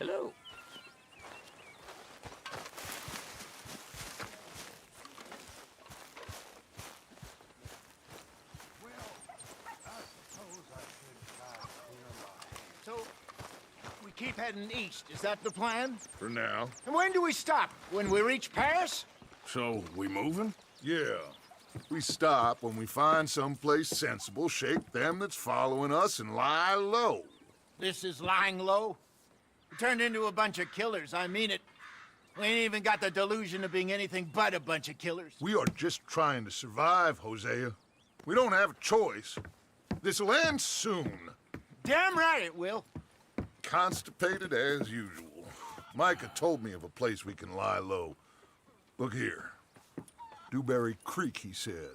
Hello. So, we keep heading east. Is that the plan? For now. And when do we stop? When we reach Paris? So, we moving? Yeah. We stop when we find someplace sensible, shake them that's following us, and lie low. This is lying low? We turned into a bunch of killers, I mean it. We ain't even got the delusion of being anything but a bunch of killers. We are just trying to survive, Hosea. We don't have a choice. This'll end soon. Damn right it will. Constipated as usual. Micah told me of a place we can lie low. Look here. Dewberry Creek, he said.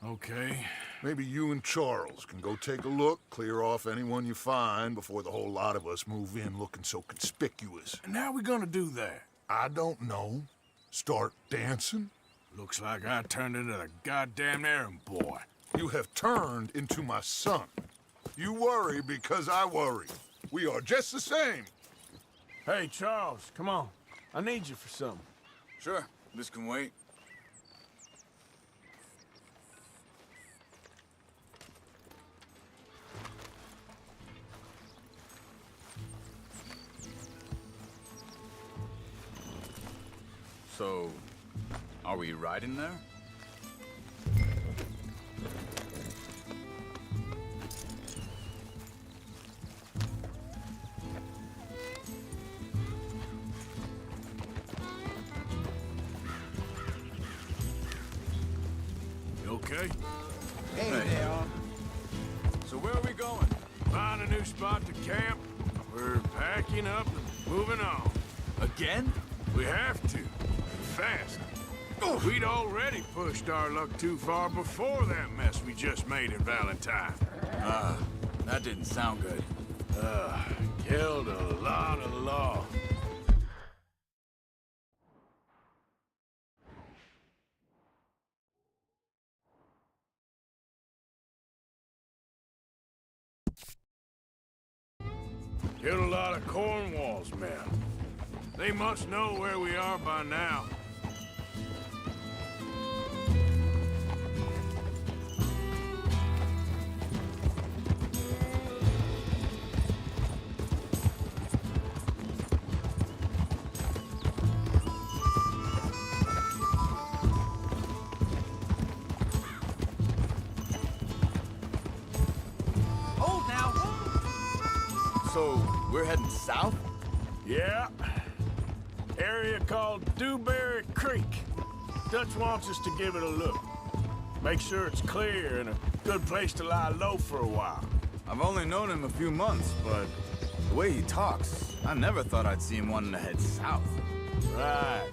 Okay. Maybe you and Charles can go take a look, clear off anyone you find before the whole lot of us move in looking so conspicuous. And how we gonna do that? I don't know. Start dancing? Looks like I turned into the goddamn errand boy. You have turned into my son. You worry because I worry. We are just the same. Hey, Charles, come on. I need you for something. Sure, this can wait. So, are we riding there? You okay? Hey, Hey. there. So where are we going? Find a new spot to camp. We're packing up and moving on. Again? We have to. Fast. We'd already pushed our luck too far before that mess we just made in Valentine. That didn't sound good. Killed a lot of law. Killed a lot of Cornwall's men. They must know where we are by now. Hold now. So, we're heading south? Yeah. Area called Dewberry Creek. Dutch wants us to give it a look. Make sure it's clear and a good place to lie low for a while. I've only known him a few months, but the way he talks, I never thought I'd see him wanting to head south. Right.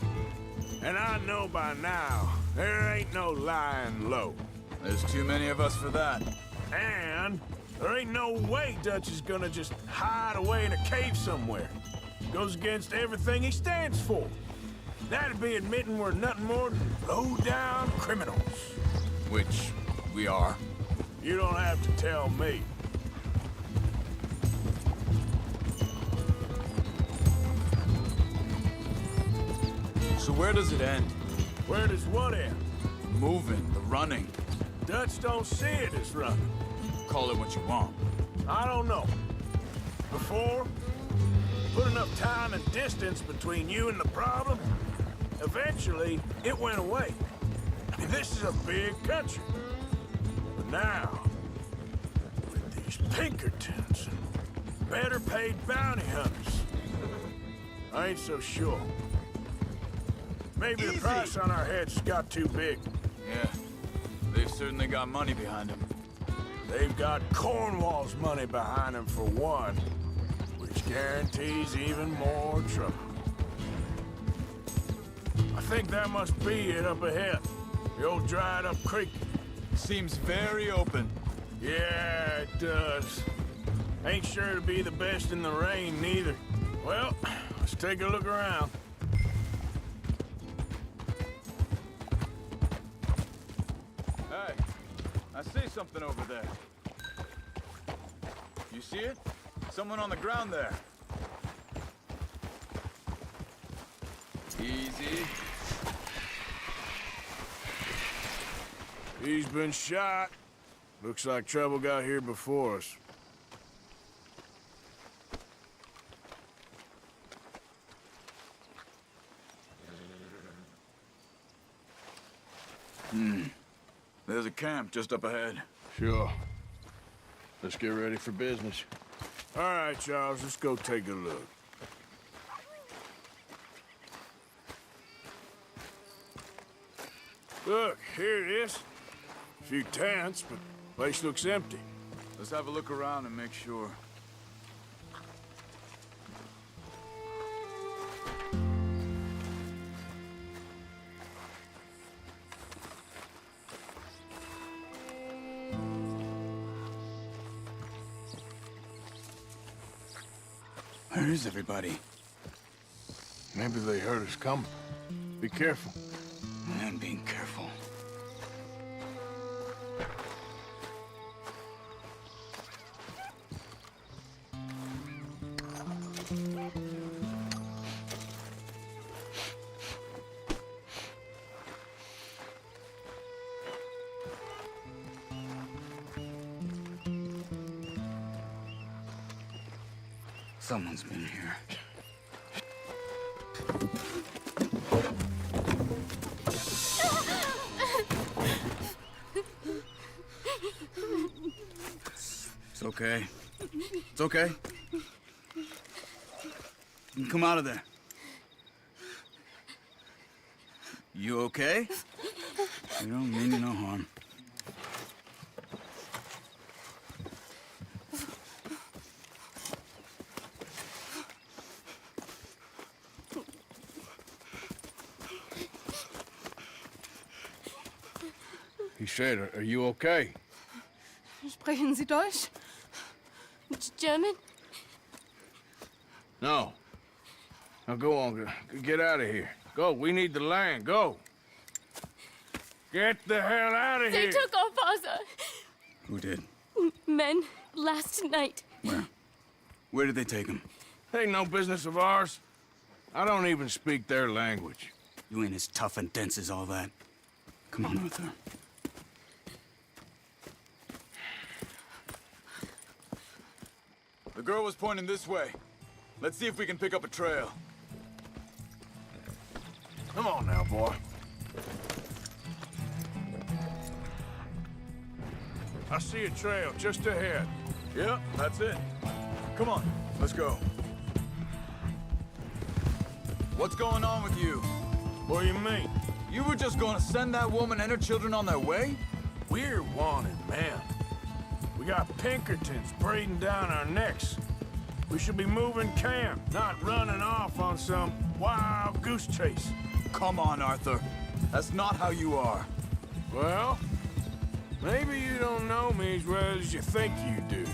And I know by now, there ain't no lying low. There's too many of us for that. And there ain't no way Dutch is gonna just hide away in a cave somewhere. Goes against everything he stands for. That'd be admitting we're nothing more than low-down criminals. Which we are. You don't have to tell me. So where does it end? Where does what end? Moving, the running. Dutch don't see it as running. Call it what you want. I don't know. Before, put enough time and distance between you and the problem, eventually, it went away. I mean, this is a big country. But now, with these Pinkertons and better paid bounty hunters, I ain't so sure. Maybe the price on our heads got too big. Yeah, they've certainly got money behind them. They've got Cornwall's money behind them for one, which guarantees even more trouble. I think that must be it up ahead. The old dried-up creek. Seems very open. Yeah, it does. Ain't sure to be the best in the rain, neither. Well, let's take a look around. Hey, I see something over there. You see it? Someone on the ground there. Easy. He's been shot. Looks like trouble got here before us. There's a camp just up ahead. Sure. Let's get ready for business. All right, Charles, let's go take a look. Look, here it is. A few tents, but the place looks empty. Let's have a look around and make sure. Where is everybody? Maybe they heard us coming. Be careful. I'm being careful. Someone's been here. It's okay. It's okay. You can come out of there. You okay? You don't mean you no harm. He said, are you okay? Sprechen Sie Deutsch? German? No. Now go on, get out of here. Go, we need the land, go. Get the hell out of They here! took our father. Who did? Men last night. Where? Where did they take him? Ain't no business of ours. I don't even speak their language. You ain't as tough and dense as all that. Come on, Arthur. The girl was pointing this way. Let's see if we can pick up a trail. Come on now, boy. I see a trail just ahead. Yep, that's it. Come on, let's go. What's going on with you? What do you mean? You were just going to send that woman and her children on their way? We're wanted, man. We got Pinkertons breathing down our necks. We should be moving camp, not running off on some wild goose chase. Come on, Arthur. That's not how you are. Well, maybe you don't know me as well as you think you do.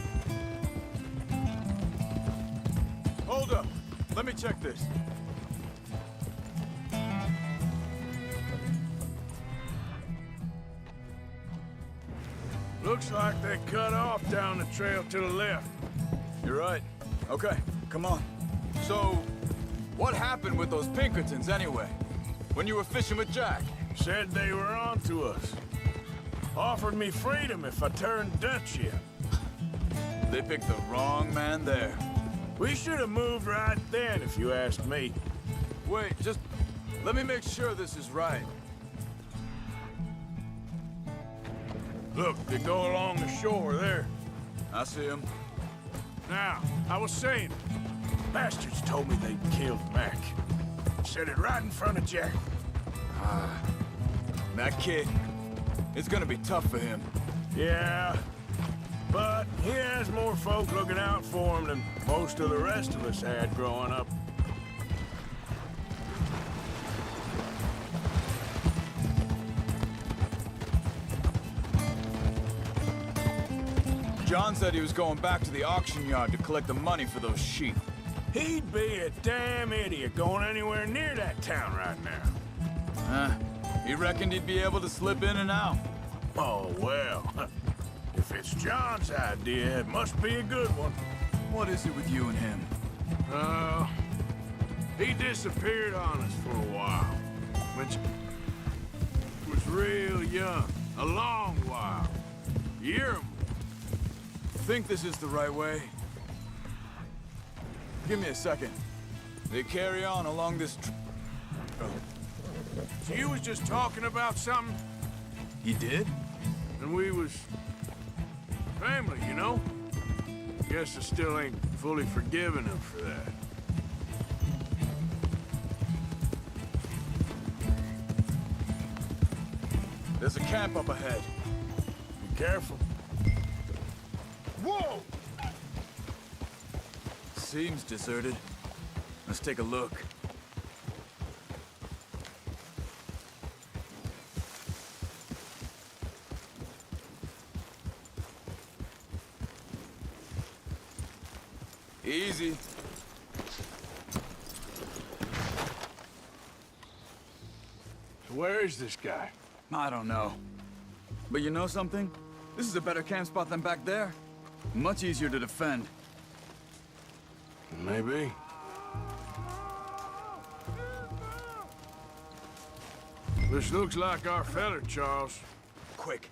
Hold up. Let me check this. Looks like they cut off down the trail to the left. You're right. Okay, come on. So, what happened with those Pinkertons anyway? When you were fishing with Jack? Said they were on to us. Offered me freedom if I turned Dutch yet. They picked the wrong man there. We should have moved right then, if you ask me. Wait, just let me make sure this is right. Look, they go along the shore there. I see him. Now, I was saying, bastards told me they killed Mac. Said it right in front of Jack. That kid, it's gonna be tough for him. Yeah, but he has more folk looking out for him than most of the rest of us had growing up. John said he was going back to the auction yard to collect the money for those sheep. He'd be a damn idiot going anywhere near that town right now. He reckoned he'd be able to slip in and out. Oh, well. If it's John's idea, it must be a good one. What is it with you and him? He disappeared on us for a while. When she was real young. A long while. Year or more. Think this is the right way? Give me a second. They carry on along this So you was just talking about something? He did? And we was... family, you know? Guess I still ain't fully forgiven him for that. There's a camp up ahead. Be careful. Whoa! Seems deserted. Let's take a look. Easy. So where is this guy? I don't know. But you know something? This is a better camp spot than back there. Much easier to defend. Maybe. This looks like our fella, Charles. Quick.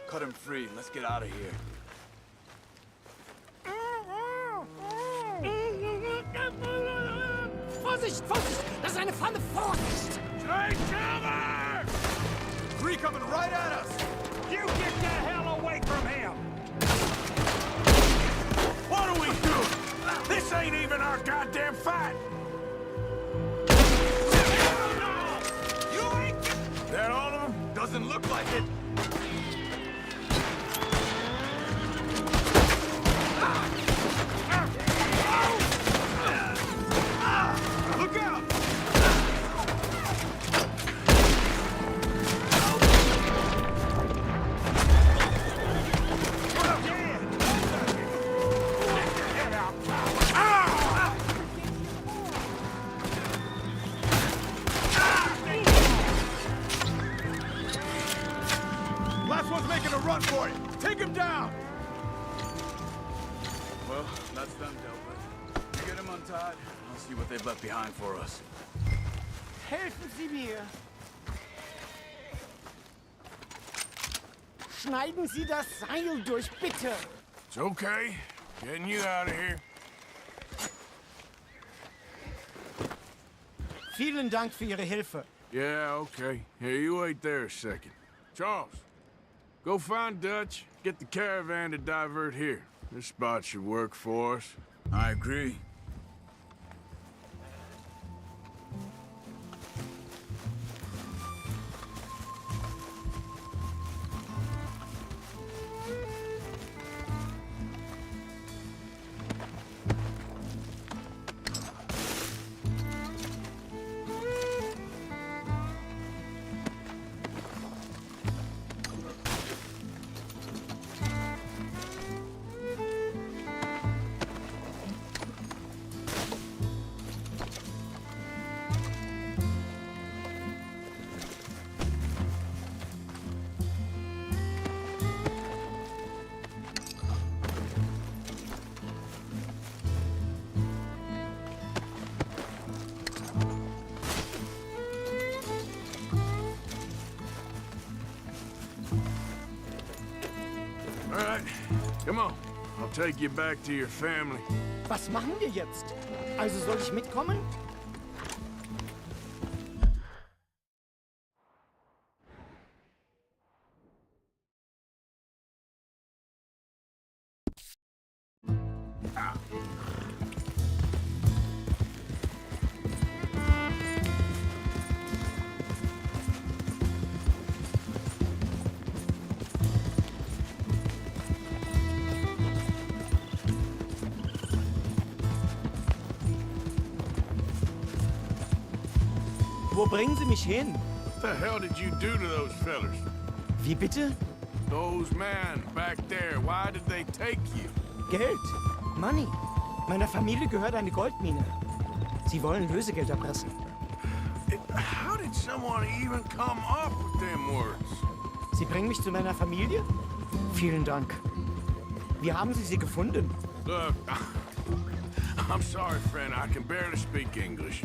Cut him free. Let's get out of here. Vorsicht, Vorsicht! Das ist eine Falle! Vorsicht! Take cover! Three coming right at us! You get the hell away from him! What do we do? This ain't even our goddamn fight! You ain't... That all of them? Doesn't look like it. Look out! Last one's making a run for it. Take him down. Well, that's them dealt with. You get him untied. I'll see what they've left behind for us. Helfen Sie mir! Schneiden Sie das Seil durch, bitte! It's okay. Getting you out of here. Vielen Dank für Ihre Hilfe. Yeah, okay. Here, you wait there a second. Charles, go find Dutch. Get the caravan to divert here. This spot should work for us. I agree. All right, come on. I'll take you back to your family. Was machen wir jetzt? Also soll ich mitkommen? Wo bringen Sie mich hin? What the hell did you do to those fellers? Wie bitte? Those men back there, why did they take you? Geld. Money. Meiner Familie gehört eine Goldmine. Sie wollen Lösegeld erpressen. How did someone even come up with them words? Sie bringen mich zu meiner Familie? Vielen Dank. Wie haben Sie sie gefunden? Look, I'm sorry, friend. I can barely speak English.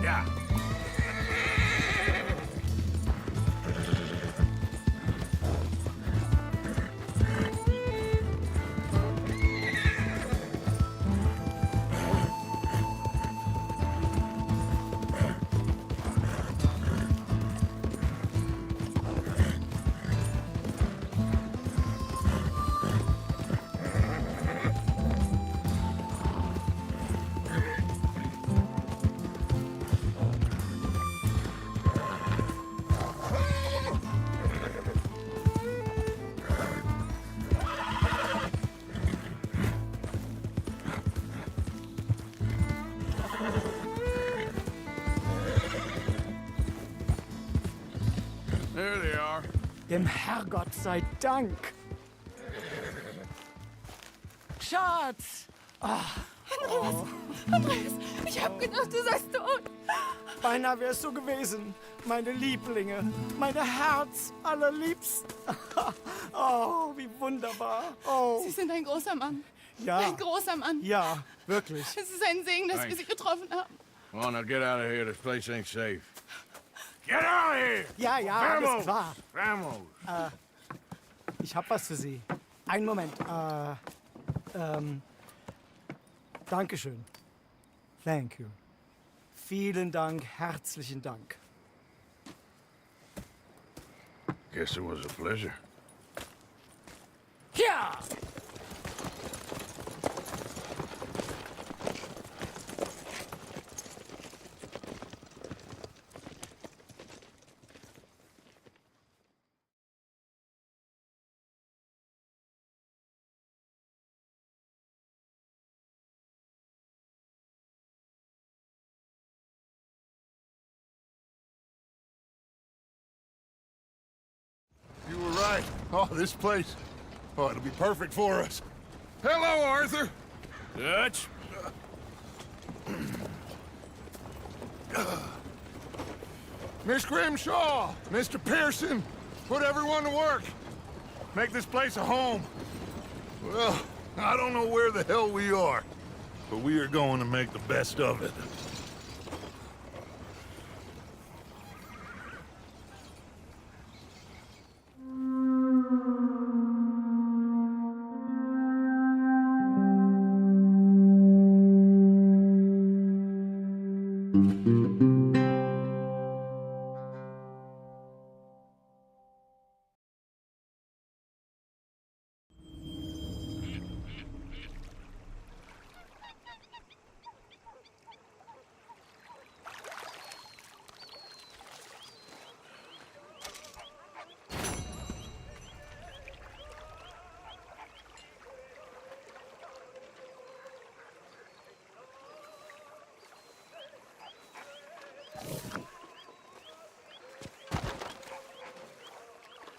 Yeah. There they are. Dem Herrgott sei Dank. Schatz! Andreas, ich hab gedacht, du seist tot. Beinahe wärst du gewesen. Meine Lieblinge. Meine Herz allerliebsten. Oh, wie wunderbar. Oh, Sie sind ein großer Mann. ja. Ein großer Mann. Ja, wirklich. Es ist ein Segen, dass wir Thanks. Sie getroffen haben. Come on, now get out of here. This place ain't safe. Get out of here! Ja, ja, alles Vamos! klar. Vamos! Ich hab was für Sie. Einen Moment. Dankeschön. Thank you. Vielen Dank, herzlichen Dank. Guess it was a pleasure. Ja! You were right. Oh, this place. Oh, it'll be perfect for us. Hello, Arthur. Dutch. Miss Grimshaw, Mr. Pearson, put everyone to work. Make this place a home. Well, I don't know where the hell we are, but we are going to make the best of it.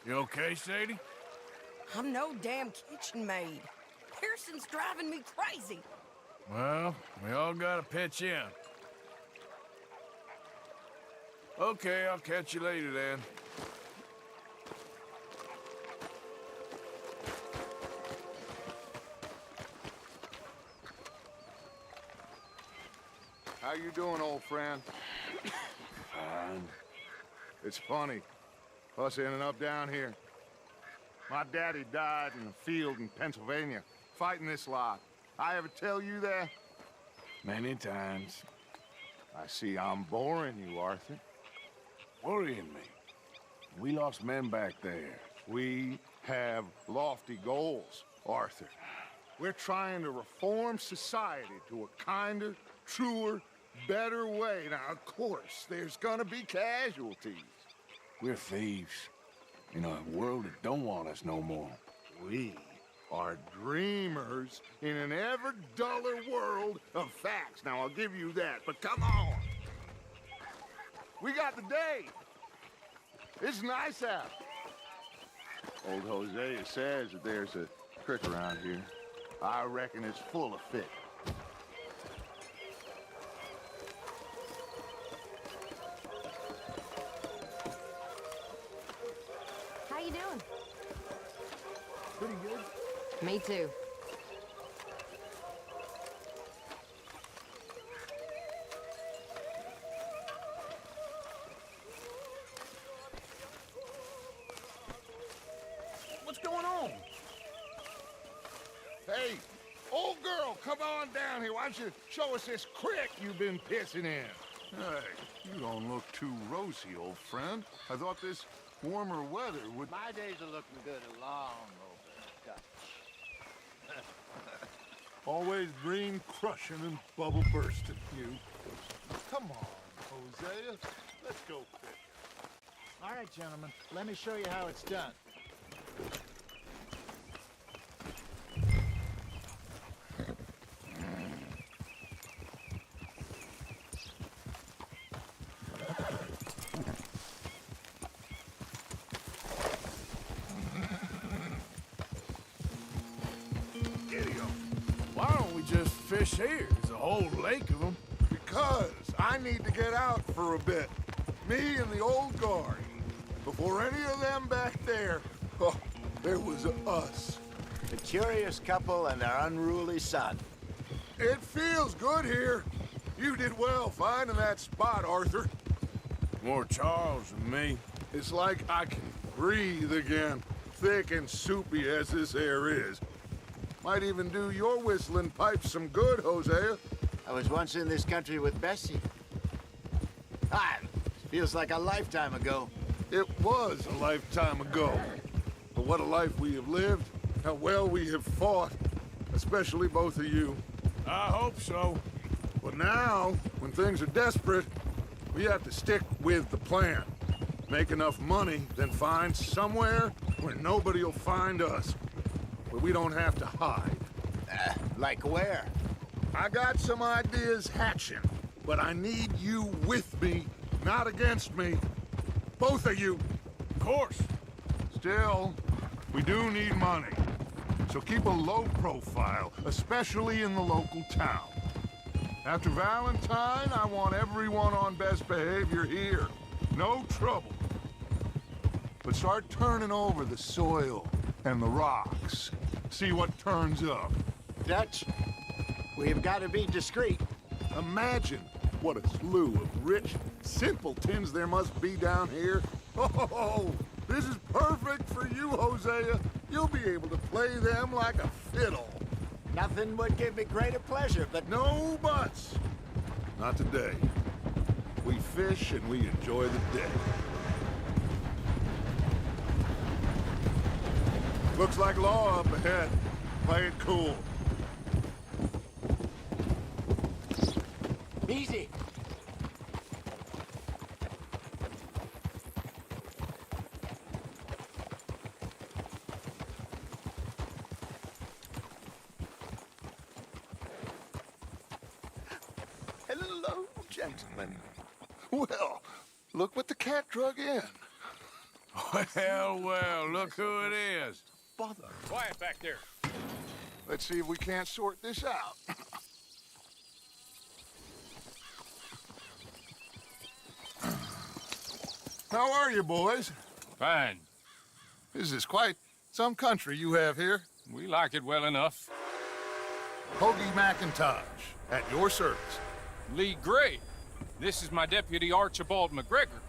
You okay, Sadie? I'm no damn kitchen maid. Pearson's driving me crazy. Well, we all gotta pitch in. Okay, I'll catch you later then. How you doing, old friend? Fine. It's funny, us ending up down here. My daddy died in a field in Pennsylvania, fighting this lot. I ever tell you that? Many times. I see I'm boring you, Arthur. Worrying me. We lost men back there. We have lofty goals, Arthur. We're trying to reform society to a kinder, truer, better way. Now, of course, there's gonna be casualties. We're thieves. In a world that don't want us no more. We are dreamers in an ever duller world of facts. Now, I'll give you that, but come on. We got the day. It's nice out. Old Hosea says that there's a creek around here. I reckon it's full of fish. How you doing? Pretty good. Me too. What's going on? Hey, old girl, come on down here. Why don't you show us this creek you've been pissing in? Hey, you don't look too rosy, old friend. I thought this warmer weather would... My days are looking good along over Dutch. Always dream crushing and bubble bursting, you. Come on, Hosea. Let's go fish. All right, gentlemen, let me show you how it's done. Why don't we just fish here? There's a whole lake of them. Because I need to get out for a bit. Me and the old guard. Before any of them back there, oh, there was us. The curious couple and their unruly son. It feels good here. You did well finding that spot, Arthur. More Charles than me. It's like I can breathe again, thick and soupy as this air is. Might even do your whistling pipes some good, Hosea. I was once in this country with Bessie. Feels like a lifetime ago. It was a lifetime ago. But what a life we have lived, how well we have fought, especially both of you. I hope so. But now, when things are desperate, we have to stick with the plan. Make enough money, then find somewhere where nobody will find us. Where we don't have to hide. Like where? I got some ideas hatching, but I need you with me, not against me. Both of you. Of course. Still, we do need money. So keep a low profile, especially in the local town. After Valentine, I want everyone on best behavior here. No trouble. But start turning over the soil and the rocks. See what turns up. Dutch, we've got to be discreet. Imagine what a slew of rich simpletons there must be down here. Oh, this is perfect for you, Hosea. You'll be able to play them like a fiddle. Nothing would give me greater pleasure, but No buts. Not today. We fish and we enjoy the day. Looks like law up ahead. Play it cool. easy. Hello, gentlemen. Well, look what the cat drug in. Well, look who it is. Bother. Quiet back there. Let's see if we can't sort this out. How are you, boys? Fine. This is quite some country you have here. We like it well enough. Hoagie McIntosh, at your service. Lee Gray. This is my deputy Archibald McGregor.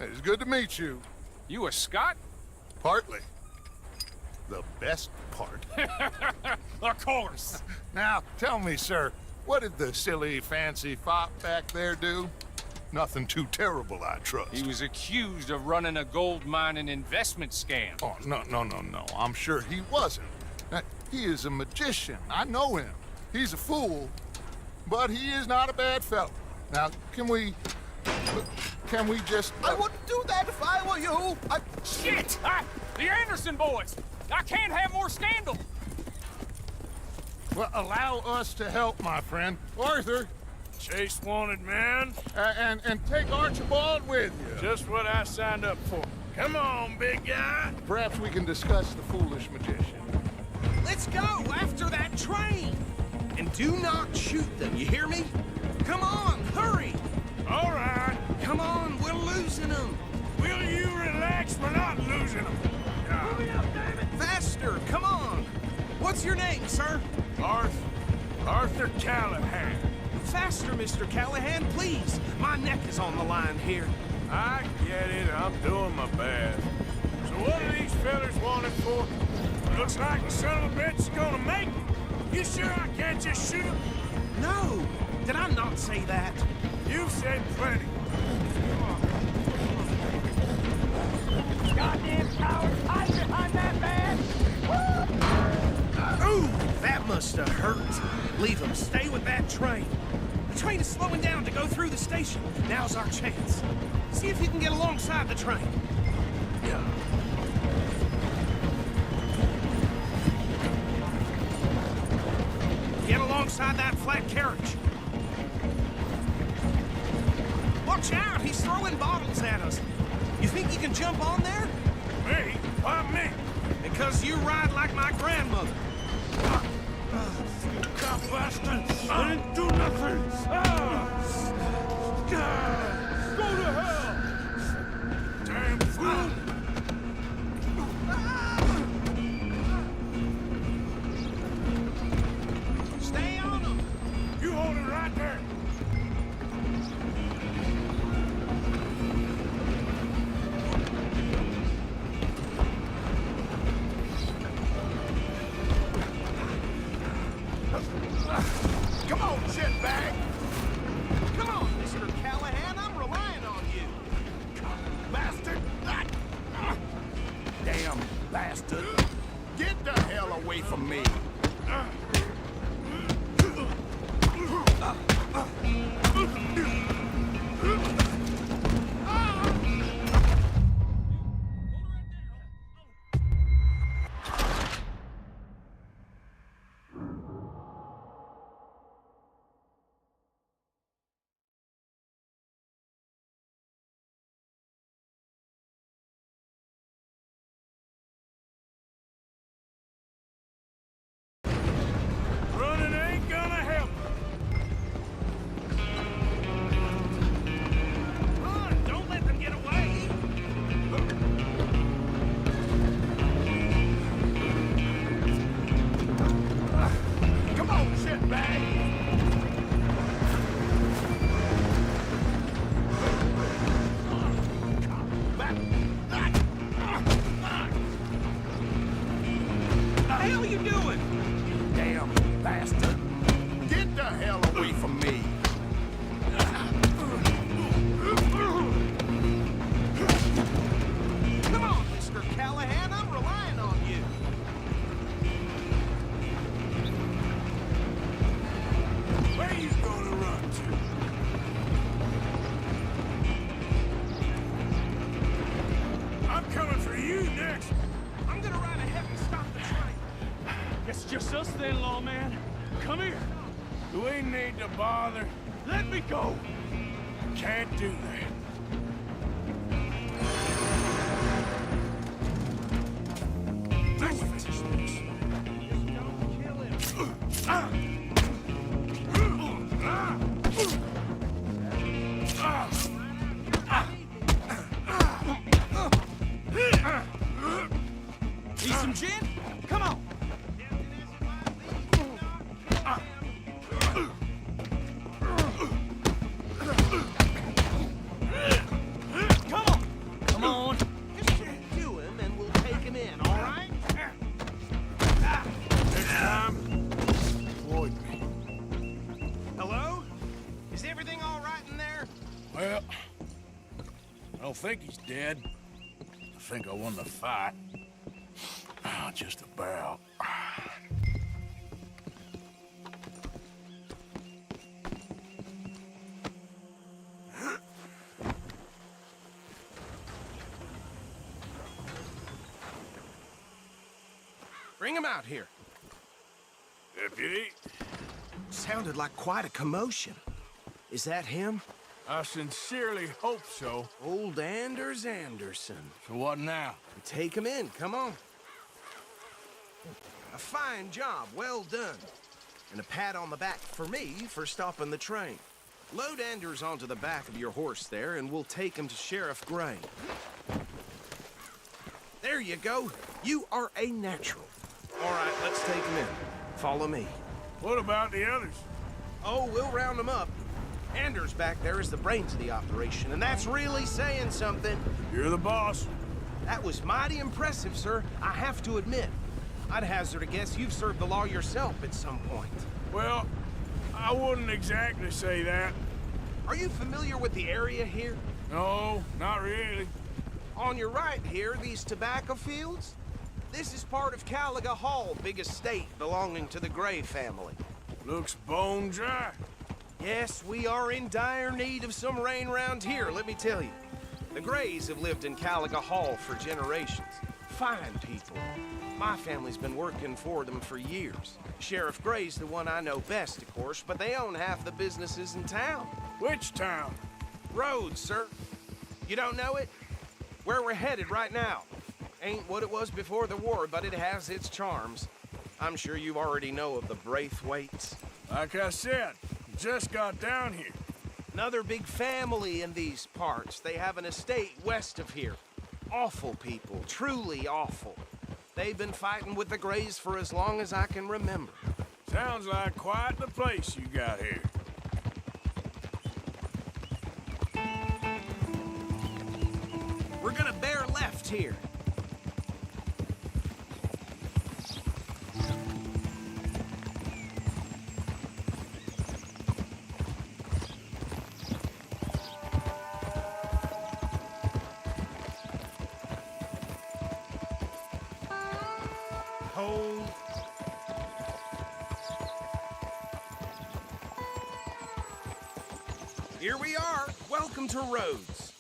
It is good to meet you. You a Scot? Partly. The best part. Of course. Now, tell me, sir, what did the silly, fancy fop back there do? Nothing too terrible, I trust. He was accused of running a gold mining investment scam. Oh, no. I'm sure he wasn't. He is a magician. I know him. He's a fool, but he is not a bad fellow. Now, can we just... I wouldn't do that if I were you. Shit! The Anderson boys! I can't have more scandal! Well, allow us to help, my friend. Arthur, Chase wanted man. and take Archibald with you. Just what I signed up for. Come on, big guy. Perhaps we can discuss the foolish magician. Let's go after that train! And do not shoot them, you hear me? Come on, hurry! All right. Come on, we're losing them! Will you relax? We're not losing them. Faster, come on! What's your name, sir? Arthur Callahan. Faster, Mr. Callahan, please! My neck is on the line here. I get it. I'm doing my best. So what are these fellas wanted for? Looks like the son of a bitch is gonna make it. You sure I can't just shoot him? No! Did I not say that? You've said plenty. Goddamn cowards! Hide behind that van! Ooh! That must have hurt. Leave them. Stay with that train. The train is slowing down to go through the station. Now's our chance. See if you can get alongside the train. Yeah. Get alongside that flat carriage. Watch out! He's throwing bottles at us. You think you can jump on there? Me? Why me? Because you ride like my grandmother. Cop bastard! I didn't do nothing! Go to hell! Damn fool! Stay on him! You hold it right there! Come on, shitbag! Come on, Mr. Callahan, I'm relying on you! Bastard! Damn bastard! Get the hell away from me! Running ain't gonna help. Run! Don't let them get away! Come on, shitbag! The hell are you doing? Damn bastard! Get the hell away from me! Come on, Mr. Callahan, I'm relying on you. Where you gonna run to? I'm coming for you next. I'm gonna ride ahead and stop the train. It's just us then, lawman. Come here. Do we need to bother? Let me go. Can't do that. Let's finish this. Don't kill him. Need some gin? Come on. Come on. Come on. Just do him and we'll take him in, all right? Next time, avoid me. Hello? Is everything all right in there? Well, I don't think he's dead. I think I won the fight. Just about. Bring him out here. It deputy. Sounded like quite a commotion. Is that him? I sincerely hope so. Old Anders Anderson. So what now? Take him in, come on. A fine job, well done. And a pat on the back for me for stopping the train. Load Anders onto the back of your horse there, and we'll take him to Sheriff Gray. There you go. You are a natural. All right, let's take him in. Follow me. What about the others? Oh, we'll round them up. Anders back there is the brains of the operation, and that's really saying something. You're the boss. That was mighty impressive, sir. I have to admit. I'd hazard a guess you've served the law yourself at some point. Well, I wouldn't exactly say that. Are you familiar with the area here? No, not really. On your right here, these tobacco fields? This is part of Caliga Hall, big estate belonging to the Gray family. Looks bone dry. Yes, we are in dire need of some rain round here, let me tell you. The Grays have lived in Caliga Hall for generations. Fine people. My family's been working for them for years. Sheriff Gray's the one I know best, of course, but they own half the businesses in town. Which town? Rhodes, sir. You don't know it? Where we're headed right now. Ain't what it was before the war, but it has its charms. I'm sure you already know of the Braithwaites. Like I said, just got down here. Another big family in these parts. They have an estate west of here. Awful people, truly awful. They've been fighting with the Grays for as long as I can remember. Sounds like quite the place you got here. We're gonna bear left here. Hold. Here we are. Welcome to Rhodes.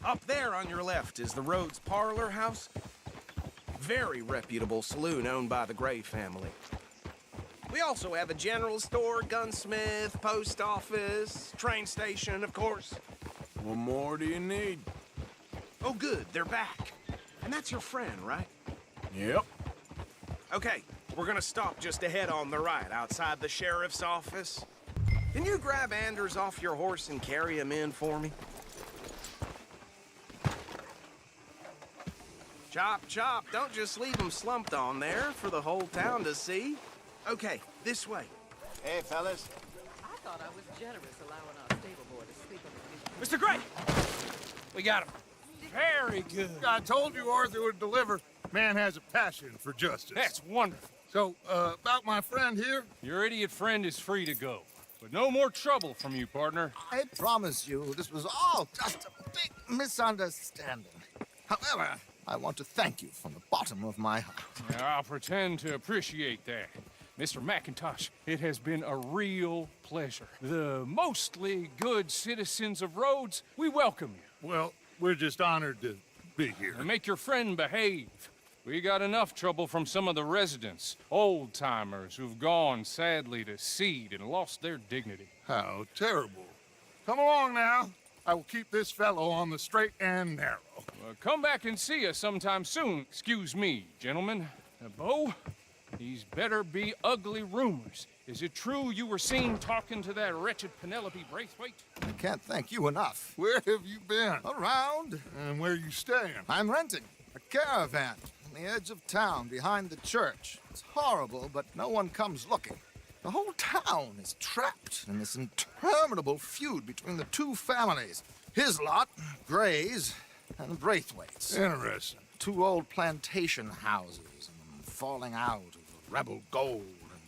Up there on your left is the Rhodes Parlor House. Very reputable saloon owned by the Gray family. We also have a general store, gunsmith, post office, train station, of course. What more do you need? Oh, good, they're back. And that's your friend, right? Yep. Okay, we're gonna stop just ahead on the right, outside the sheriff's office. Can you grab Anders off your horse and carry him in for me? Chop, chop, don't just leave him slumped on there for the whole town to see. Okay, this way. Hey, fellas. I thought I was generous allowing our stable boy to sleep on the Mr. Gray! We got him. Very good. I told you Arthur would deliver. Man has a passion for justice. That's wonderful. So, about my friend here? Your idiot friend is free to go. But no more trouble from you, partner. I promise you, this was all just a big misunderstanding. However, I want to thank you from the bottom of my heart. I'll pretend to appreciate that. Mr. McIntosh, it has been a real pleasure. The mostly good citizens of Rhodes, we welcome you. Well, we're just honored to be here. And make your friend behave. We got enough trouble from some of the residents, old-timers who've gone, sadly, to seed and lost their dignity. How terrible. Come along now. I will keep this fellow on the straight and narrow. Come back and see us sometime soon. Excuse me, gentlemen. Bo, these better be ugly rumors. Is it true you were seen talking to that wretched Penelope Braithwaite? I can't thank you enough. Where have you been? Around. And where are you staying? I'm renting a caravan on the edge of town behind the church. It's horrible, but no one comes looking. The whole town is trapped in this interminable feud between the two families. His lot, Gray's, and the Braithwaites. Interesting. Two old plantation houses, and falling out of rebel gold,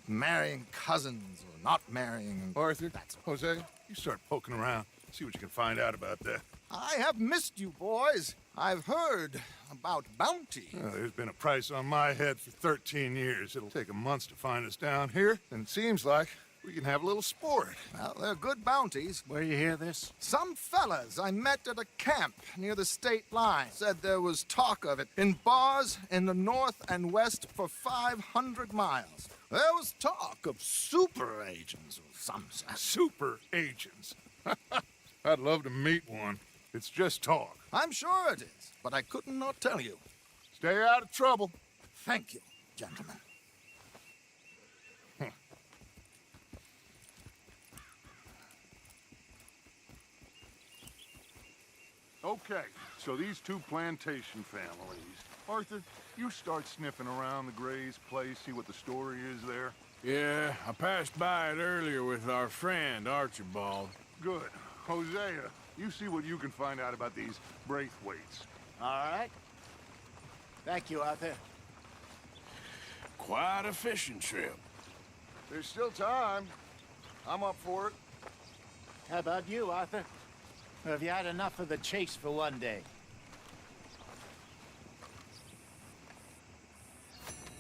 and marrying cousins or not marrying. And Arthur, that's Jose, you start poking around. See what you can find out about that. I have missed you, boys. I've heard about bounty. There's been a price on my head for 13 years. It'll take a month to find us down here, and it seems like we can have a little sport. Well, they're good bounties. Where you hear this? Some fellas I met at a camp near the state line said there was talk of it in bars in the north and west for 500 miles. There was talk of super agents or some such. Super agents. I'd love to meet one. It's just talk. I'm sure it is, but I couldn't not tell you. Stay out of trouble. Thank you, gentlemen. Okay, so these two plantation families. Arthur, you start sniffing around the Gray's place, see what the story is there. Yeah, I passed by it earlier with our friend, Archibald. Good. Hosea, you see what you can find out about these Braithwaites. All right. Thank you, Arthur. Quite a fishing trip. There's still time. I'm up for it. How about you, Arthur? Or have you had enough of the chase for one day?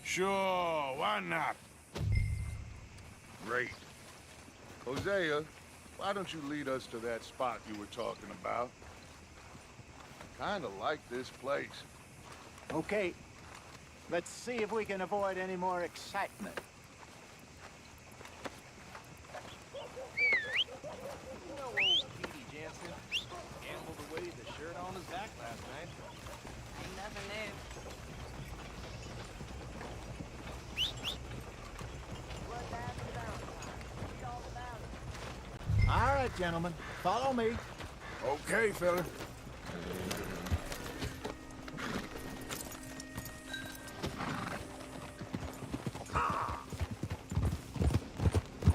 Sure, why not? Great. Hosea, why don't you lead us to that spot you were talking about? Kinda like this place. Okay. Let's see if we can avoid any more excitement. You know old Petey Jansen gambled away the shirt on his back last night. Ain't nothing new. All right, gentlemen. Follow me. Okay, fella.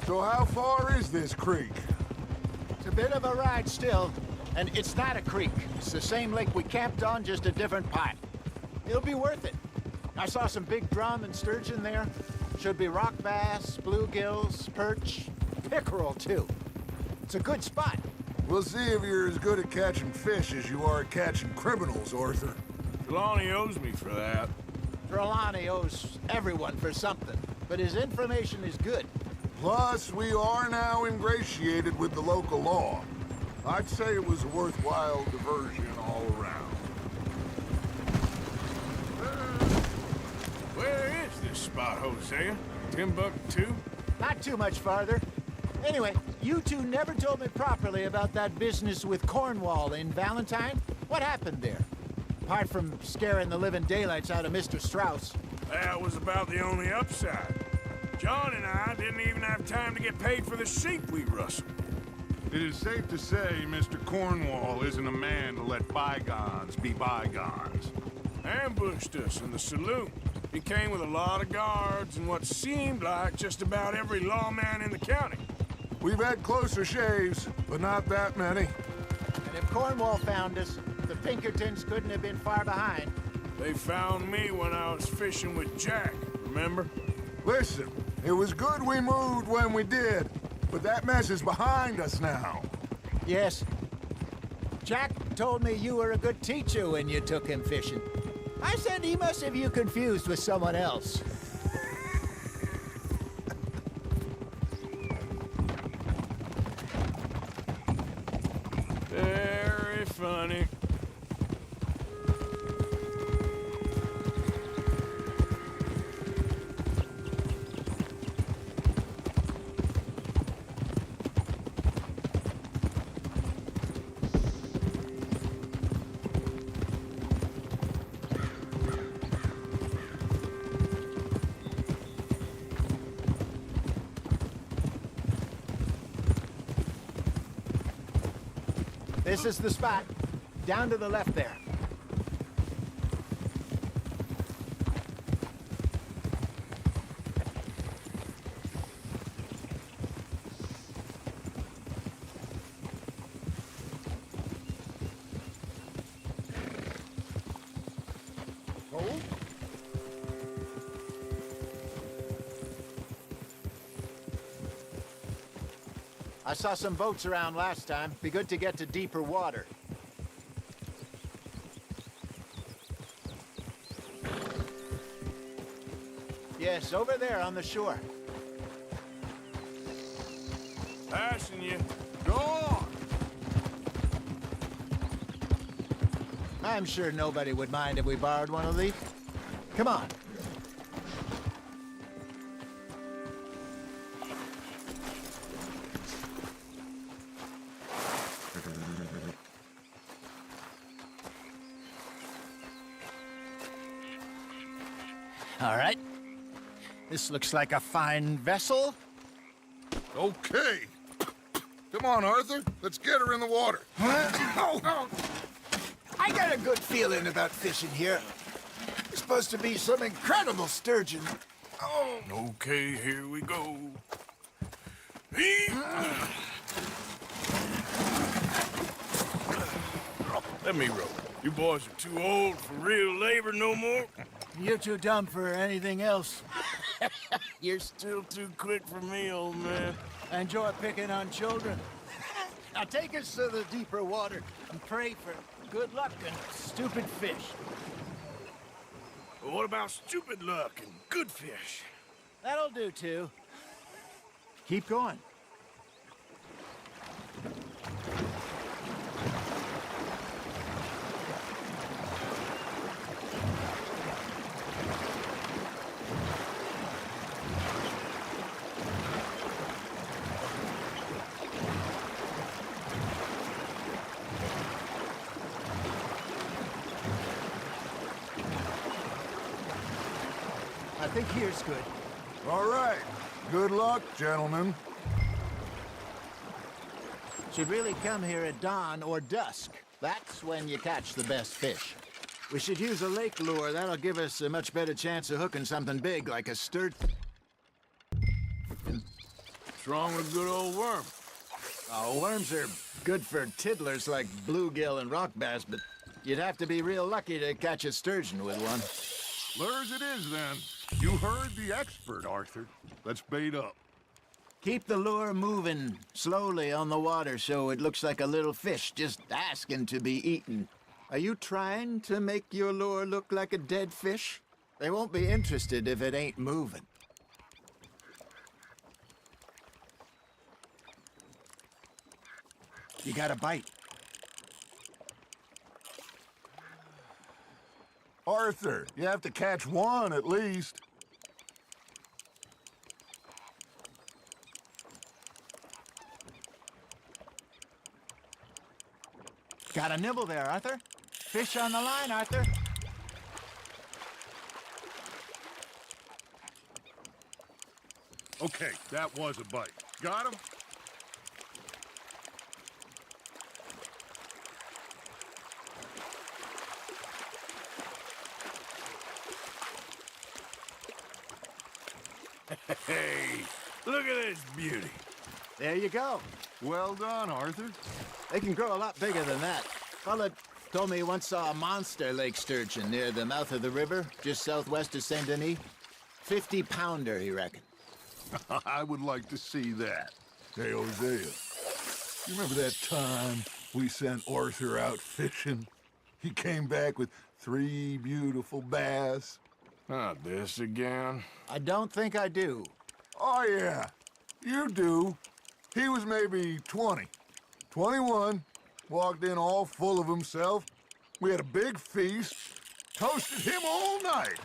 So how far is this creek? It's a bit of a ride still, and it's not a creek. It's the same lake we camped on, just a different pipe. It'll be worth it. I saw some big drum and sturgeon there. Should be rock bass, bluegills, perch, pickerel, too. It's a good spot. We'll see if you're as good at catching fish as you are at catching criminals, Arthur. Trelawney owes me for that. Trelawney owes everyone for something, but his information is good. Plus, we are now ingratiated with the local law. I'd say it was a worthwhile diversion all around. Where is this spot, Hosea? Timbuktu? Not too much farther. Anyway, you two never told me properly about that business with Cornwall in Valentine. What happened there? Apart from scaring the living daylights out of Mr. Strauss. That was about the only upside. John and I didn't even have time to get paid for the sheep we rustled. It is safe to say Mr. Cornwall isn't a man to let bygones be bygones. Ambushed us in the saloon. He came with a lot of guards and what seemed like just about every lawman in the county. We've had closer shaves, but not that many. And if Cornwall found us, the Pinkertons couldn't have been far behind. They found me when I was fishing with Jack, remember? Listen, it was good we moved when we did, but that mess is behind us now. Yes. Jack told me you were a good teacher when you took him fishing. I said he must have you confused with someone else. Very funny. This is the spot. Down to the left there. I saw some boats around last time. Be good to get to deeper water. Yes, over there on the shore. Passing you. Go on! I'm sure nobody would mind if we borrowed one of these. Come on. All right. This looks like a fine vessel. Okay. Come on, Arthur. Let's get her in the water. Oh. I got a good feeling about fishing here. It's supposed to be some incredible sturgeon. Oh. Okay, here we go. Let me row. You boys are too old for real labor no more. You're too dumb for anything else. You're still too quick for me, old man. I enjoy picking on children. Now take us to the deeper water and pray for good luck and stupid fish. Well, what about stupid luck and good fish? That'll do, too. Keep going. I think here's good. All right. Good luck, gentlemen. Should really come here at dawn or dusk. That's when you catch the best fish. We should use a lake lure. That'll give us a much better chance of hooking something big like a sturgeon. What's wrong with a good old worm? Oh, worms are good for tiddlers like bluegill and rock bass, but you'd have to be real lucky to catch a sturgeon with one. Lures it is, then. You heard the expert, Arthur. Let's bait up. Keep the lure moving slowly on the water so it looks like a little fish just asking to be eaten. Are you trying to make your lure look like a dead fish? They won't be interested if it ain't moving. You got a bite. Arthur, you have to catch one at least. Got a nibble there, Arthur. Fish on the line, Arthur. Okay, that was a bite. Got him? Hey, look at this beauty. There you go. Well done, Arthur. They can grow a lot bigger than that. Fella told me he once saw a monster lake sturgeon near the mouth of the river, just southwest of Saint Denis. 50-pounder, he reckoned. I would like to see that. Hey, Hosea, you remember that time we sent Arthur out fishing? He came back with 3 beautiful bass. Not this again. I don't think I do. Oh, yeah, you do. He was maybe 20, 21, walked in all full of himself. We had a big feast, toasted him all night.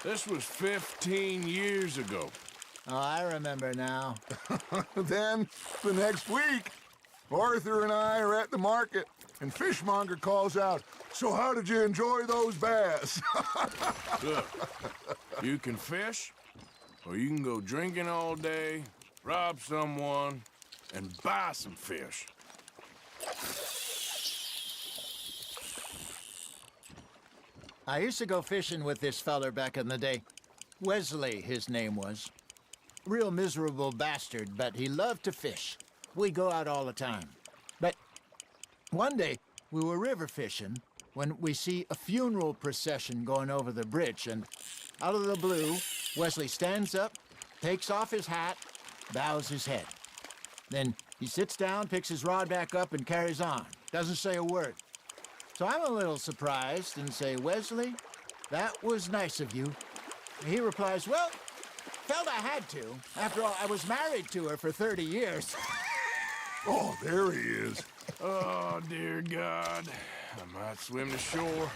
This was 15 years ago. Oh, I remember now. Then, the next week, Arthur and I are at the market, and Fishmonger calls out, "So how did you enjoy those bass?" Look, you can fish, or you can go drinking all day, rob someone, and buy some fish. I used to go fishing with this feller back in the day. Wesley, his name was. Real miserable bastard, but he loved to fish. We go out all the time. But one day, we were river fishing when we see a funeral procession going over the bridge, and out of the blue, Wesley stands up, takes off his hat, bows his head. Then he sits down, picks his rod back up, and carries on. Doesn't say a word. So I'm a little surprised and say, "Wesley, that was nice of you." He replies, "Well, felt I had to. After all, I was married to her for 30 years. Oh, there he is. Oh, dear God. I might swim to shore.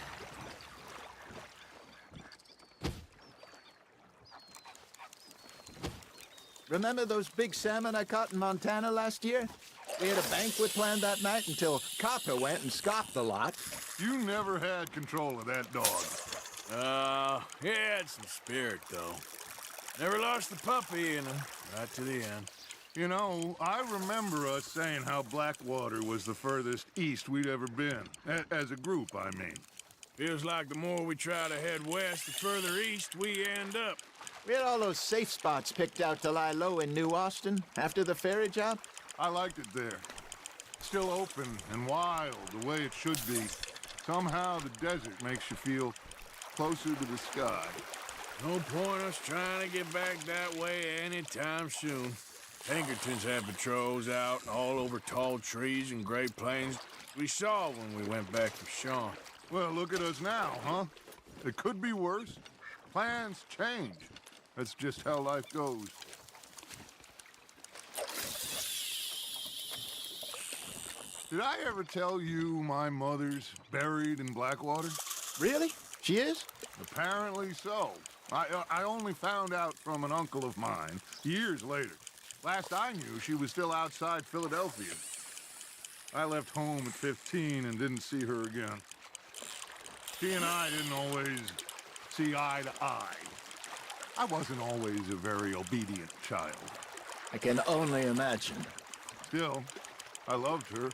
Remember those big salmon I caught in Montana last year? We had a banquet planned that night until Copper went and scoffed the lot. You never had control of that dog. He had some spirit, though. Never lost the puppy in him, right to the end. You know, I remember us saying how Blackwater was the furthest east we'd ever been. As a group, I mean. Feels like the more we try to head west, the further east we end up. We had all those safe spots picked out to lie low in New Austin after the ferry job. I liked it there. Still open and wild, the way it should be. Somehow the desert makes you feel closer to the sky. No point us trying to get back that way anytime soon. Pinkertons had patrols out all over tall trees and Great Plains. We saw when we went back to Sean. Well, look at us now, huh? It could be worse. Plans change. That's just how life goes. Did I ever tell you my mother's buried in Blackwater? Really? She is? Apparently so. I only found out from an uncle of mine years later. Last I knew, she was still outside Philadelphia. I left home at 15 and didn't see her again. She and I didn't always see eye to eye. I wasn't always a very obedient child. I can only imagine. Still, I loved her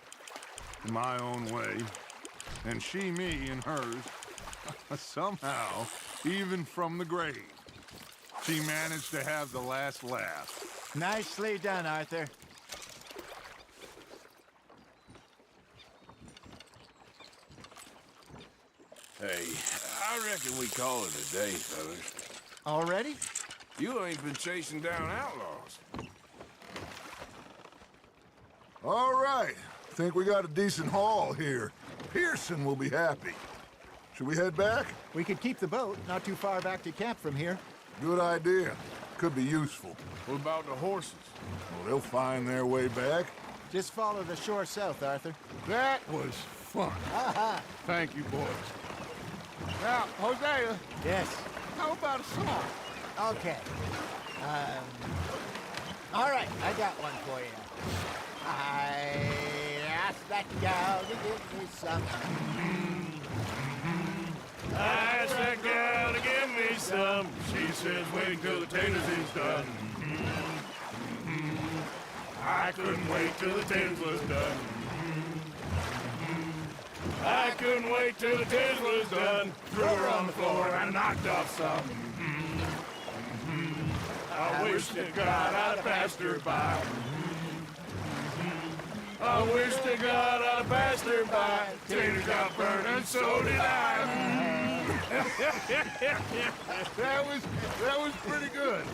in my own way, and she me in hers. Somehow, even from the grave, she managed to have the last laugh. Nicely done, Arthur. Hey, I reckon we call it a day, fellas. Already? You ain't been chasing down outlaws. All right. Think we got a decent haul here. Pearson will be happy. Should we head back? We could keep the boat not too far back to camp from here. Good idea. Could be useful. What about the horses? Well, they'll find their way back. Just follow the shore south, Arthur. That was fun. Aha! Thank you, boys. Now, Hosea, Yes. how about a song? Okay. All right, I got one for you. I asked that gal to give me some. I asked that gal to give me some. She says, wait till the taters is done. I couldn't wait till the taters was done. I couldn't wait till the taters was done. Threw her on the floor and knocked off some. I wish to God I'd passed her by. I wish to God I'd passed her by. Taters got burned and so did I. That was pretty good.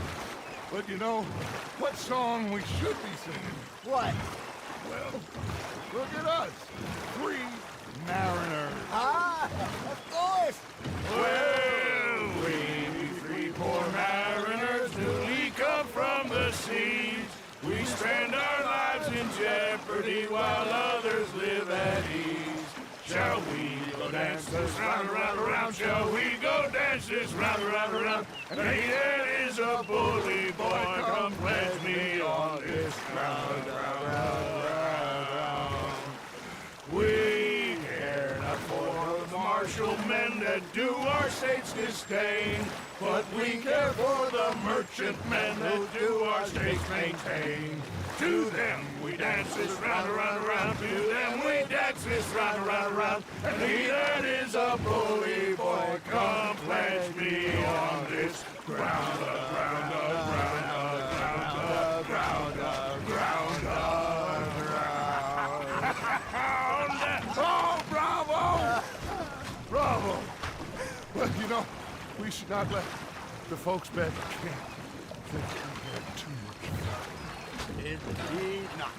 But you know, what song we should be singing? What? Well, look at us. 3 mariners. Ah, of course. Well, we 3 poor mariners newly come from the seas. We spend our lives in jeopardy while others live at ease. Shall we go dance this round, around, around? Shall we go dance this round, around, around? And he that is a bully boy, come pledge me on this ground, round. We care not for the martial men that do our states disdain, but we care for the merchant men that do our states maintain. To them we dance this round, around, around. To them we dance this round, around, around. And he that is a bully boy, come pledge me on this ground, ground, ground, ground, ground, ground, ground. Oh, bravo! Bravo! Well, you know, we should not let the folks back at camp think we had too much fun. Indeed not.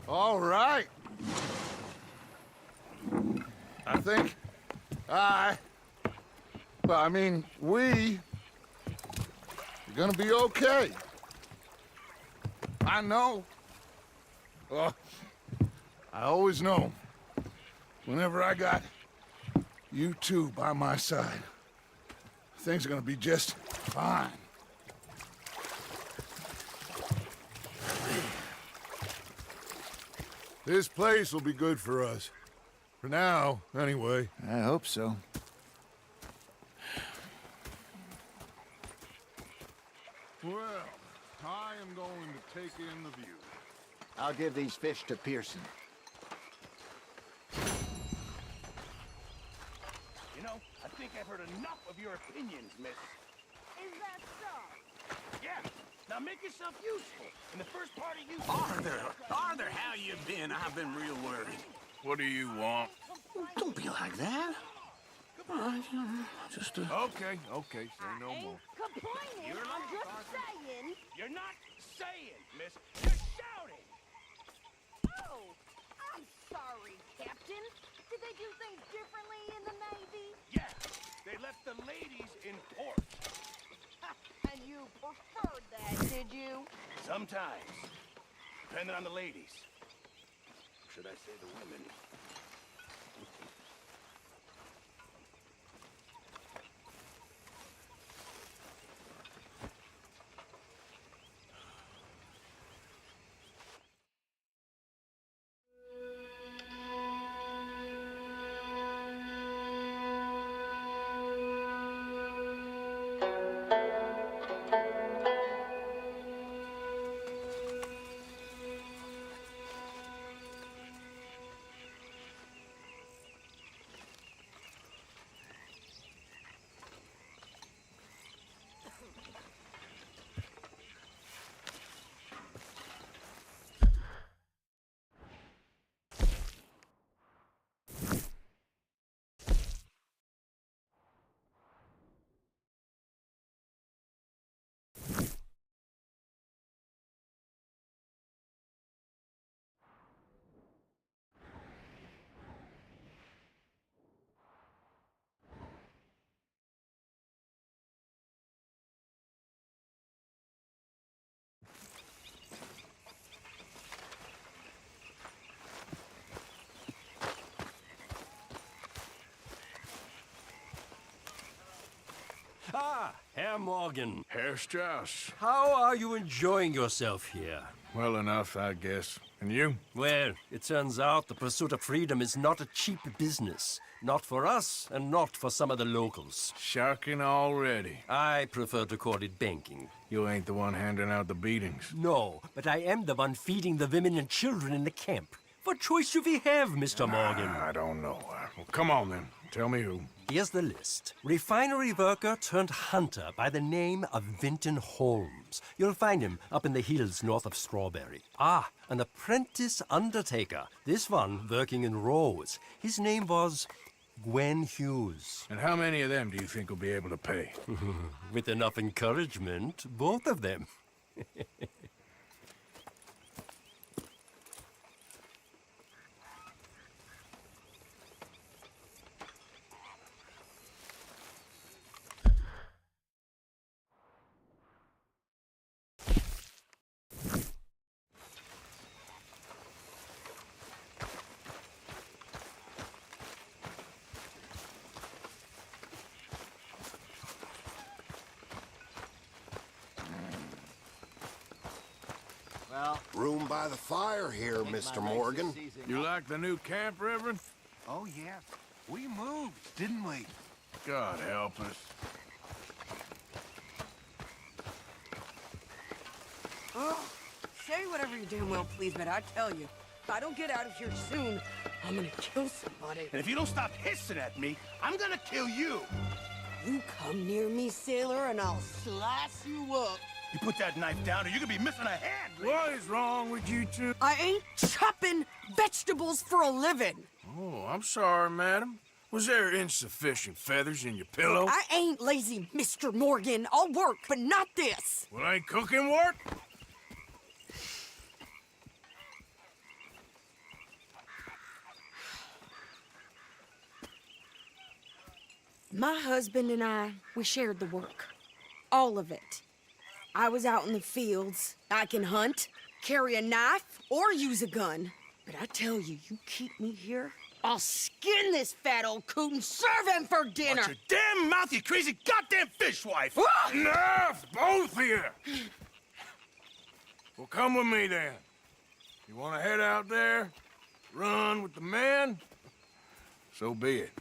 All right. I think I Well, I mean, we're gonna be okay. I know. Well, I always know. Whenever I got you two by my side, things are gonna be just fine. This place will be good for us. For now, anyway. I hope so. Well, I am going to take in the view. I'll give these fish to Pearson. You know, I think I've heard enough of your opinions, miss. Is that so? Yeah. Now make yourself useful. In the first part of you... Arthur, how you been? I've been real worried. What do you want? Don't be like that. Come on, just Okay, say no more. Complaining, I'm just saying. You're not saying, miss. You're shouting. Oh, I'm sorry, Captain. Did they do things differently in the Navy? Yeah, they left the ladies in port. And you preferred that, did you? Sometimes. Depending on the ladies. Should I say the women? Ah, Herr Morgan. Herr Strauss. How are you enjoying yourself here? Well enough, I guess. And you? Well, it turns out the pursuit of freedom is not a cheap business. Not for us, and not for some of the locals. Sharking already. I prefer to call it banking. You ain't the one handing out the beatings. No, but I am the one feeding the women and children in the camp. What choice do we have, Mr. Morgan? I don't know. Well, come on then. Tell me who. Here's the list. Refinery worker turned hunter by the name of Vinton Holmes. You'll find him up in the hills north of Strawberry. Ah, an apprentice undertaker. This one working in Rose. His name was Gwen Hughes. And how many of them do you think will be able to pay? With enough encouragement, both of them. Room by the fire here, Mr. Morgan. You like the new camp, Reverend? Oh, yeah. We moved, didn't we? God help us. Oh, say whatever you damn well please, but I tell you, if I don't get out of here soon, I'm gonna kill somebody. And if you don't stop hissing at me, I'm gonna kill you. You come near me, sailor, and I'll slice you up. You put that knife down or you're gonna be missing a hand. What is wrong with you two? I ain't chopping vegetables for a living. Oh, I'm sorry, madam. Was there insufficient feathers in your pillow? I ain't lazy, Mr. Morgan. I'll work, but not this. Well, ain't cooking work? My husband and I, we shared the work. All of it. I was out in the fields. I can hunt, carry a knife, or use a gun. But I tell you, you keep me here, I'll skin this fat old coot and serve him for dinner. Watch your damn mouth, you crazy goddamn fishwife! Enough, both of you! Well, come with me then. You want to head out there, run with the men? So be it.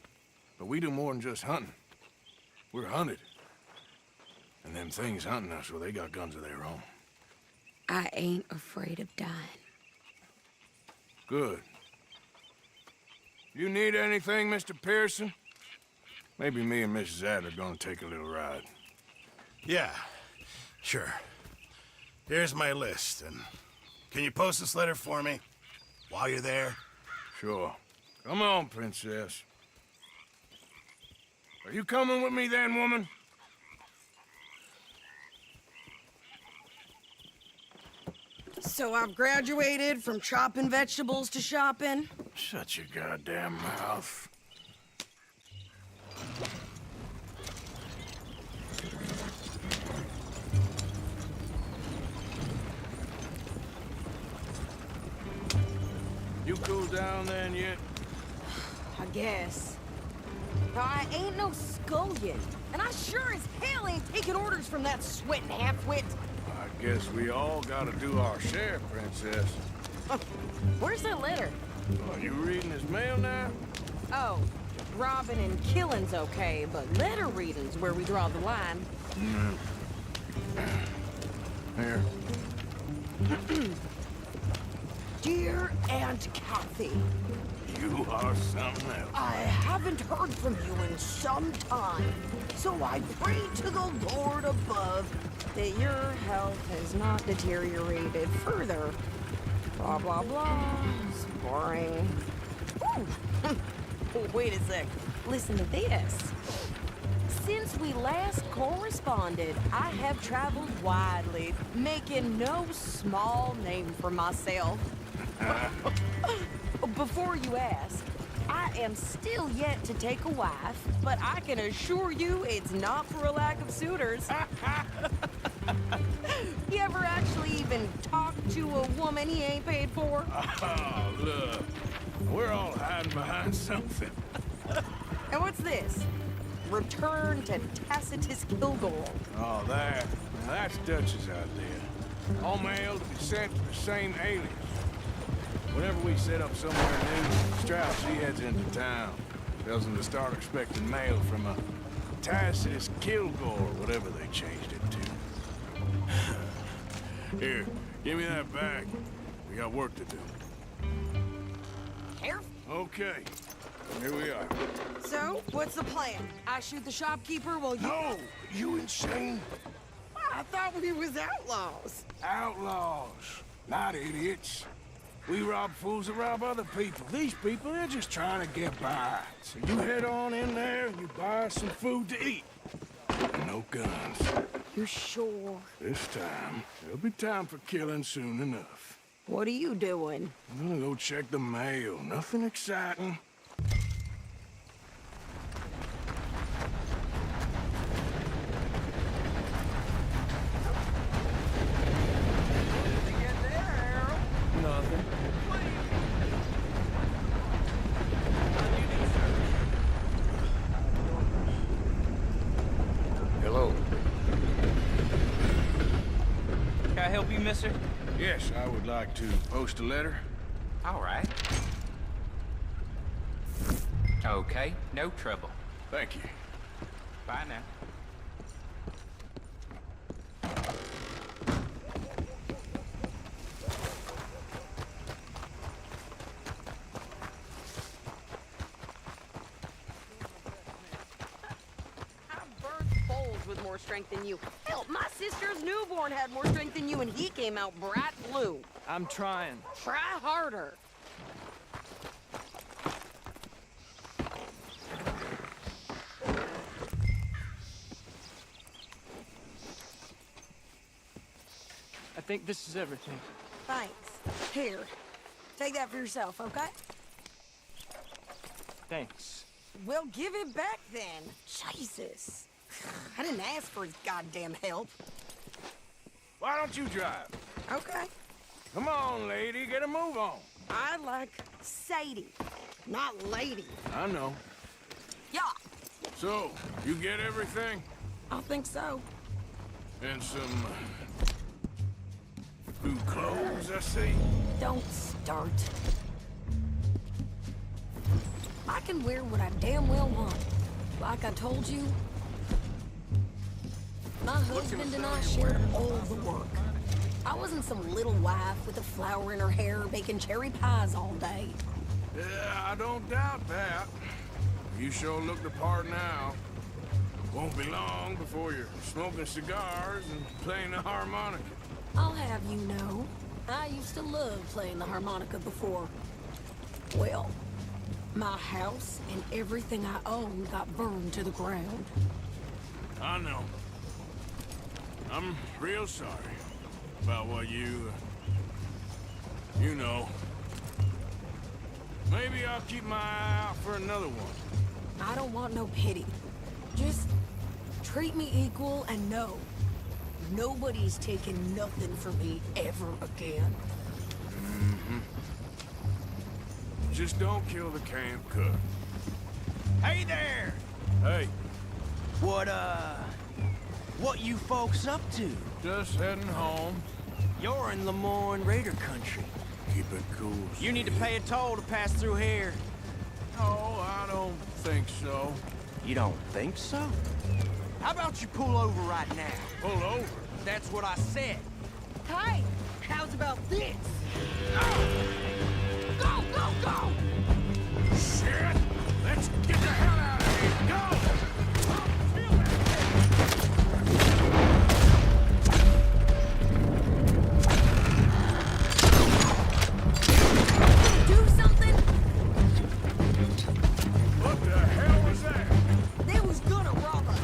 But we do more than just hunting. We're hunted. And them things hunting us, well, they got guns of their own. I ain't afraid of dying. Good. You need anything, Mr. Pearson? Maybe me and Mrs. Adler are gonna take a little ride. Yeah, sure. Here's my list, and can you post this letter for me while you're there? Sure. Come on, Princess. Are you coming with me then, woman? So I've graduated from chopping vegetables to shopping? Shut your goddamn mouth. You cooled down then yet? I guess. But I ain't no scullion, and I sure as hell ain't taking orders from that sweating half-wit. I guess we all gotta do our share, Princess. Where's that letter? Are you reading his mail now? Oh, robbing and killing's okay, but letter reading's where we draw the line. Here. Dear Aunt Kathy, You are something else. I haven't heard from you in some time, so I pray to the Lord above that your health has not deteriorated further. Blah, blah, blah. It's boring. Ooh. Wait a sec. Listen to this. Since we last corresponded, I have traveled widely, making no small name for myself. Before you ask, I am still yet to take a wife, but I can assure you it's not for a lack of suitors. You ever actually even talk to a woman he ain't paid for? Oh, look. We're all hiding behind something. And what's this? Return to Tacitus Kilgore. Oh, that. Now, that's Dutch's idea. All mail to be sent to the same alias. Whenever we set up somewhere new, Strauss, he heads into town. Tells them to start expecting mail from a Tacitus Kilgore, whatever they changed it to. Here, give me that bag. We got work to do. Here? Okay, here we are. So, what's the plan? I shoot the shopkeeper while you... No! You insane? I thought we was outlaws. Outlaws, not idiots. We rob fools that rob other people. These people, they're just trying to get by. So you head on in there and you buy some food to eat. And no guns. You sure? This time, there'll be time for killing soon enough. What are you doing? I'm gonna go check the mail. Nothing exciting. Nothing. Hello. Can I help you, mister? Yes, I would like to post a letter. All right. Okay, no trouble. Thank you. Bye now. With more strength than you. Hell, my sister's newborn had more strength than you, and he came out bright blue. I'm trying. Try harder. I think this is everything. Thanks. Here, take that for yourself, okay? Thanks. Well, give it back then. Jesus. I didn't ask for his goddamn help. Why don't you drive? Okay. Come on, lady, get a move on. I like Sadie, not lady. I know. Yeah, So, you get everything? I think so. And some... new clothes, I see. Don't start. I can wear what I damn well want. Like I told you, my husband and I shared all the work. I wasn't some little wife with a flower in her hair baking cherry pies all day. Yeah, I don't doubt that. You sure look the part now. Won't be long before you're smoking cigars and playing the harmonica. I'll have you know, I used to love playing the harmonica before. Well, my house and everything I owned got burned to the ground. I know. I'm real sorry about what you know. Maybe I'll keep my eye out for another one. I don't want no pity. Just treat me equal and know nobody's taking nothing from me ever again. Mm-hmm. Just don't kill the camp cook. Hey there! Hey, What you folks up to? just heading home. You're in Lemoyne Raider country. Keep it cool. You need to pay a toll to pass through here. No, I don't think so. You don't think so? How about you pull over right now? Pull over? That's what I said. Hey, how's about this? Go, go, go! Shit! Let's get the hell out of here! Go! Do something? What the hell was that? They was gonna rob us.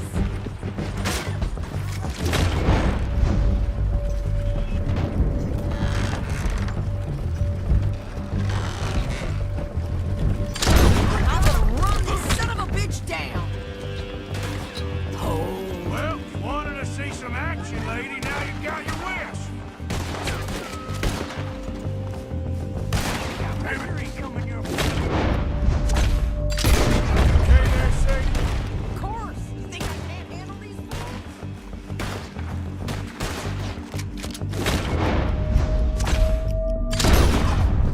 I'm gonna run this son of a bitch down. Oh, well, you wanted to see some action, lady. Now you've got your wish. Battery coming your Okay there, Sadie? Of course. You think I can't handle these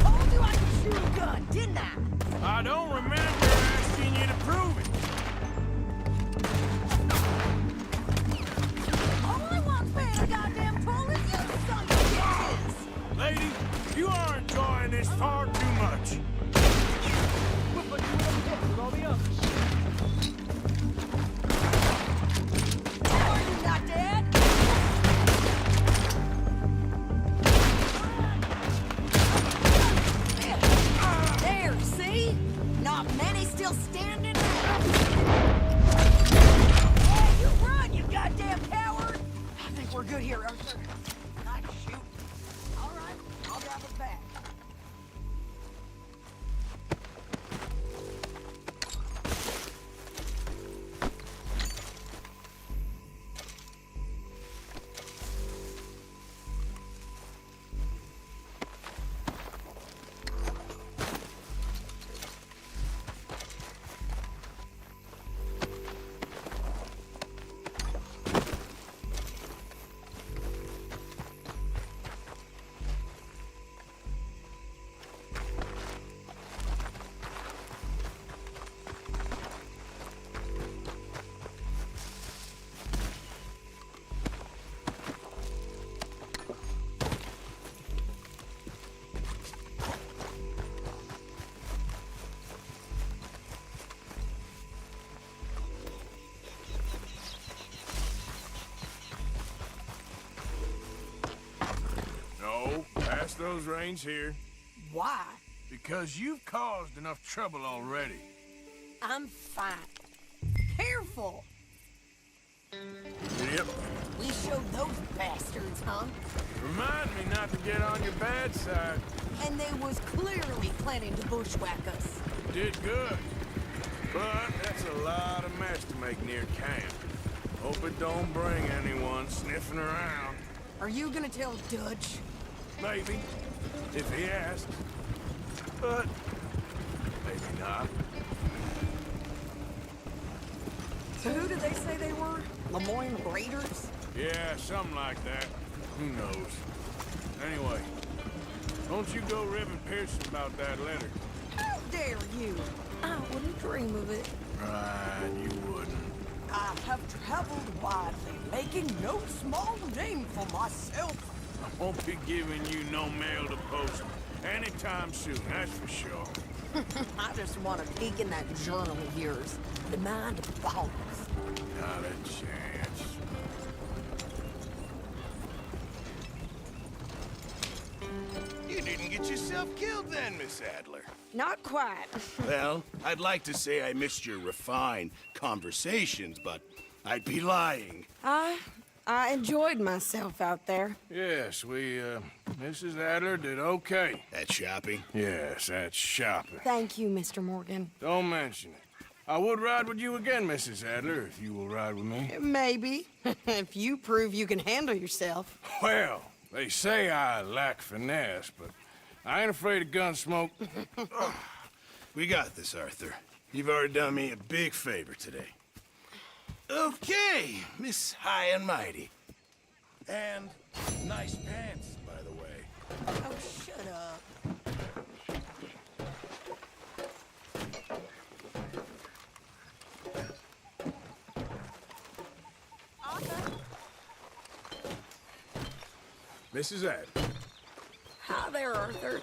told you I could shoot a gun, didn't I? I don't remember asking you to prove it. All I want's paying a goddamn toll is you son of bitches. Lady, you are enjoying this far too much. Are you not dead? There, see? Not many still standing. Hey, you run, you goddamn coward! I think we're good here, Arthur. Nice shoot. All right, I'll drive us back. No, pass those reins here. Why? Because you've caused enough trouble already. I'm fine. Careful! Yep. We showed those bastards, huh? Remind me not to get on your bad side. And they was clearly planning to bushwhack us. Did good. But that's a lot of mess to make near camp. Hope it don't bring anyone sniffing around. Are you gonna tell Dutch? Maybe, if he asks. But maybe not. So who did they say they were? Lemoyne Raiders? Yeah, something like that. Who knows? Anyway, don't you go ribbing Pearson about that letter. How dare you? I wouldn't dream of it. Right, you wouldn't. I have traveled widely, making no small name for myself. I won't be giving you no mail to post anytime soon, that's for sure. I just want a peek in that journal of yours. The mind of bones. Not a chance. You didn't get yourself killed then, Miss Adler. Not quite. Well, I'd like to say I missed your refined conversations, but I'd be lying. I enjoyed myself out there. Yes, Mrs. Adler did okay. That shopping? Yes, that's shopping. Thank you, Mr. Morgan. Don't mention it. I would ride with you again, Mrs. Adler, if you will ride with me. Maybe. If you prove you can handle yourself. Well, they say I lack finesse, but I ain't afraid of gun smoke. We got this, Arthur. You've already done me a big favor today. Okay, Miss High and Mighty. And nice pants, by the way. Oh, shut up. Arthur? Mrs. Adler. Hi there, Arthur.